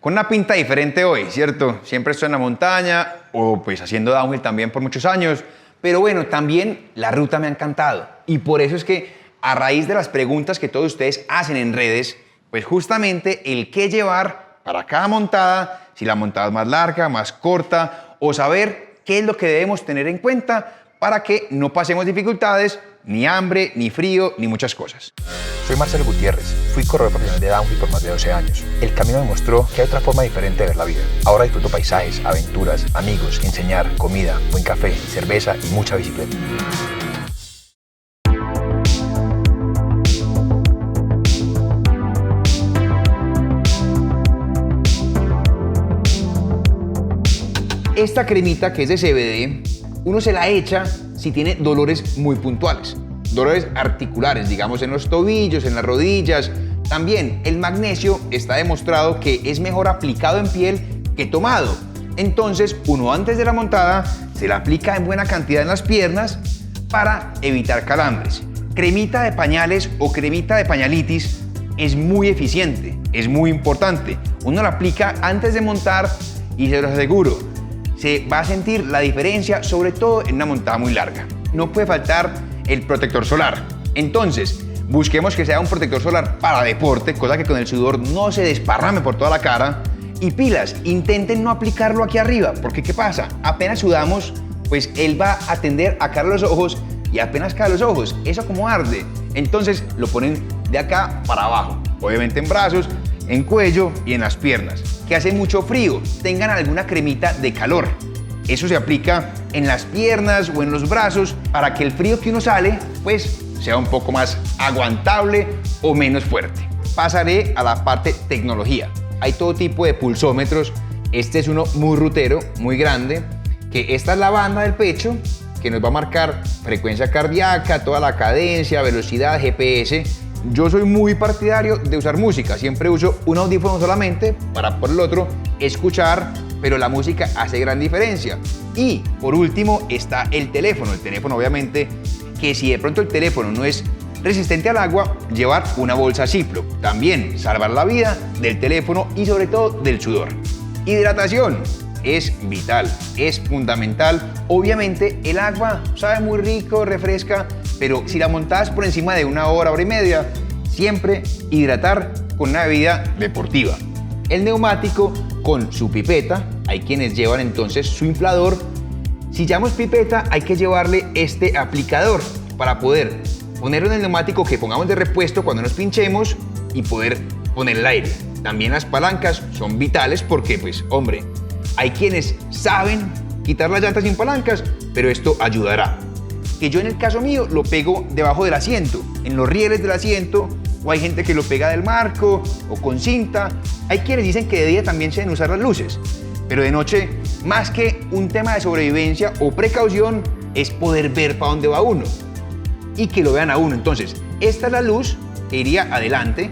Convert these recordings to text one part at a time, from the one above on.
con una pinta diferente hoy, ¿cierto? Siempre estoy en la montaña o pues haciendo downhill también por muchos años, pero bueno, también la ruta me ha encantado y por eso es que a raíz de las preguntas que todos ustedes hacen en redes, pues justamente el qué llevar para cada montada, si la montada es más larga, más corta, o saber qué es lo que debemos tener en cuenta para que no pasemos dificultades, ni hambre, ni frío, ni muchas cosas. Soy Marcelo Gutiérrez, fui corredor profesional de downhill por más de 12 años. El camino me mostró que hay otra forma diferente de ver la vida. Ahora disfruto paisajes, aventuras, amigos, enseñar, comida, buen café, cerveza y mucha bicicleta. Esta cremita que es de CBD, uno se la echa si tiene dolores muy puntuales, dolores articulares, digamos en los tobillos, en las rodillas. También el magnesio está demostrado que es mejor aplicado en piel que tomado. Entonces, uno antes de la montada se la aplica en buena cantidad en las piernas para evitar calambres. Cremita de pañales o cremita de pañalitis es muy eficiente, es muy importante. Uno la aplica antes de montar y se lo aseguro, se va a sentir la diferencia, sobre todo en una montada muy larga. No puede faltar el protector solar. Entonces, busquemos que sea un protector solar para deporte, cosa que con el sudor no se desparrame por toda la cara. Y pilas, intenten no aplicarlo aquí arriba, porque ¿qué pasa? Apenas sudamos, pues él va a tender a caer los ojos y apenas cae los ojos, eso como arde. Entonces lo ponen de acá para abajo, obviamente en brazos, en cuello y en las piernas. Que hace mucho frío, tengan alguna cremita de calor. Eso se aplica en las piernas o en los brazos para que el frío que uno sale, pues sea un poco más aguantable o menos fuerte. Pasaré a la parte tecnología. Hay todo tipo de pulsómetros. Este es uno muy rutero, muy grande, que esta es la banda del pecho que nos va a marcar frecuencia cardíaca, toda la cadencia, velocidad, GPS. Yo soy muy partidario de usar música, siempre uso un audífono solamente para por el otro escuchar, pero la música hace gran diferencia. Y por último está el teléfono obviamente, que si de pronto el teléfono no es resistente al agua, llevar una bolsa Ziploc, también salvar la vida del teléfono y sobre todo del sudor. Hidratación es vital, es fundamental. Obviamente el agua sabe muy rico, refresca, pero si la montas por encima de una hora, hora y media, siempre hidratar con una bebida deportiva. El neumático con su pipeta, hay quienes llevan entonces su inflador. Si llamamos pipeta, hay que llevarle este aplicador para poder ponerlo en el neumático que pongamos de repuesto cuando nos pinchemos y poder poner el aire. También las palancas son vitales porque, pues, hombre, hay quienes saben quitar las llantas sin palancas, pero esto ayudará. Que yo en el caso mío lo pego debajo del asiento, en los rieles del asiento, o hay gente que lo pega del marco o con cinta. Hay quienes dicen que de día también se deben usar las luces, pero de noche, más que un tema de sobrevivencia o precaución, es poder ver para dónde va uno y que lo vean a uno. Entonces, esta es la luz que iría adelante,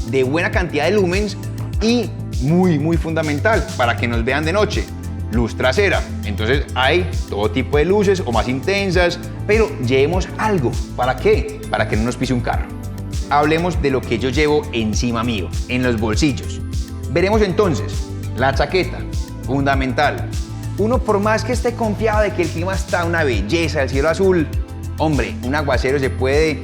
de buena cantidad de lumens y muy fundamental para que nos vean de noche. Luz trasera, entonces hay todo tipo de luces o más intensas, pero llevemos algo. ¿Para qué? Para que no nos pise un carro. Hablemos de lo que yo llevo encima mío, en los bolsillos. Veremos entonces la chaqueta, fundamental. Uno, por más que esté confiado de que el clima está una belleza, el cielo azul, hombre, un aguacero se puede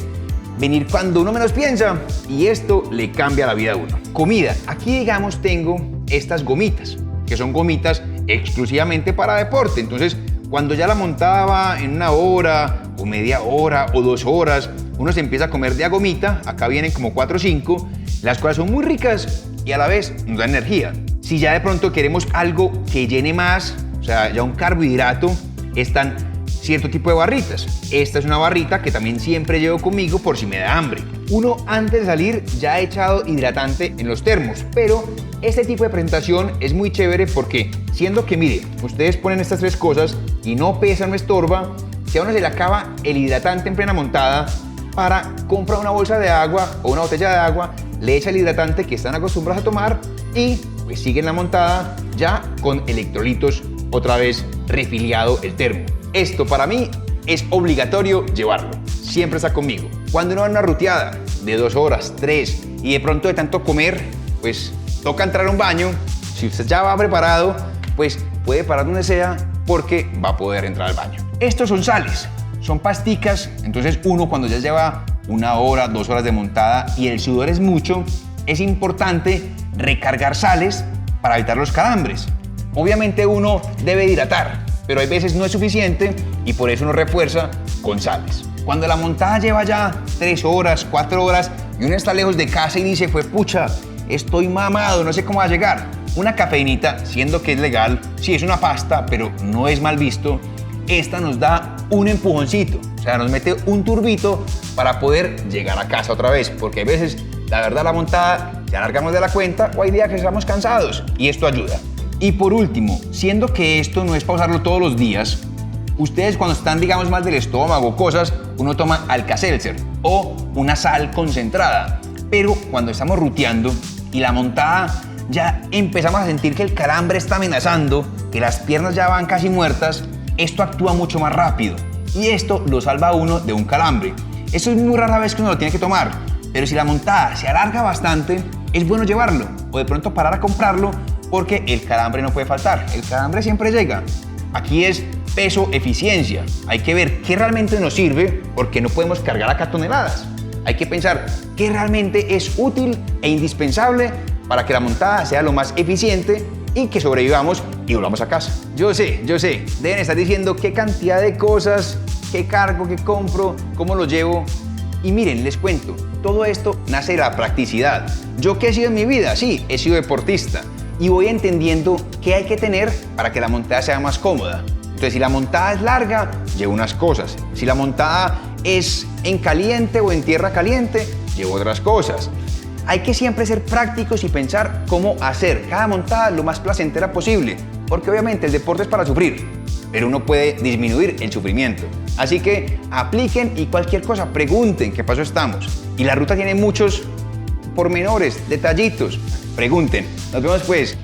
venir cuando uno menos piensa y esto le cambia la vida a uno. Comida, aquí digamos tengo estas gomitas, que son gomitas exclusivamente para deporte. Entonces, cuando ya la montaba en una hora o media hora o 2 horas, uno se empieza a comer de a gomita. Acá vienen como 4 o 5, las cuales son muy ricas y a la vez nos dan energía. Si ya de pronto queremos algo que llene más, o sea, ya un carbohidrato, están cierto tipo de barritas. Esta es una barrita que también siempre llevo conmigo por si me da hambre. Uno antes de salir ya ha echado hidratante en los termos, pero este tipo de presentación es muy chévere porque, siendo que, mire, ustedes ponen estas 3 cosas y no pesa, no estorba, si a uno se le acaba el hidratante en plena montada, para comprar una bolsa de agua o una botella de agua, le echa el hidratante que están acostumbrados a tomar y pues siguen la montada ya con electrolitos, otra vez refiliado el termo. Esto para mí es obligatorio llevarlo, siempre está conmigo. Cuando uno va a una ruteada de 2 horas, 3 y de pronto de tanto comer, pues toca entrar a un baño, Si usted ya va preparado, pues puede parar donde sea porque va a poder entrar al baño. Estos son sales, son pasticas, entonces uno cuando ya lleva 1 hora, 2 horas de montada y el sudor es mucho, es importante recargar sales para evitar los calambres. Obviamente uno debe hidratar, pero hay veces no es suficiente y por eso uno refuerza con sales. Cuando la montada lleva ya 3 horas, 4 horas y uno está lejos de casa y dice, fue pucha, estoy mamado, no sé cómo va a llegar. Una cafeinita, siendo que es legal, sí es una pasta, pero no es mal visto, esta nos da un empujoncito, o sea, nos mete un turbito para poder llegar a casa otra vez, porque a veces, la verdad, la montada ya alargamos de la cuenta o hay días que estamos cansados y esto ayuda. Y por último, siendo que esto no es para usarlo todos los días, ustedes cuando están, digamos, mal del estómago, cosas, uno toma Alka-Seltzer o una sal concentrada, pero cuando estamos ruteando y la montada ya empezamos a sentir que el calambre está amenazando, que las piernas ya van casi muertas, esto actúa mucho más rápido y esto lo salva a uno de un calambre. Esto es muy rara vez que uno lo tiene que tomar, pero si la montada se alarga bastante, es bueno llevarlo o de pronto parar a comprarlo porque el calambre no puede faltar, el calambre siempre llega. Aquí es peso, eficiencia, hay que ver qué realmente nos sirve porque no podemos cargar acá toneladas. Hay que pensar qué realmente es útil e indispensable para que la montada sea lo más eficiente y que sobrevivamos y volvamos a casa. Yo sé, deben estar diciendo qué cantidad de cosas, qué cargo, qué compro, cómo lo llevo. Y miren, les cuento, todo esto nace de la practicidad. ¿Yo qué he sido en mi vida? Sí, he sido deportista y voy entendiendo qué hay que tener para que la montada sea más cómoda. Entonces, si la montada es larga, llevo unas cosas. Si la montada es en caliente o en tierra caliente, llevo otras cosas. Hay que siempre ser prácticos y pensar cómo hacer cada montada lo más placentera posible, porque obviamente el deporte es para sufrir, pero uno puede disminuir el sufrimiento. Así que apliquen y cualquier cosa, pregunten qué paso estamos. Y la ruta tiene muchos pormenores, detallitos. Pregunten. Nos vemos pues.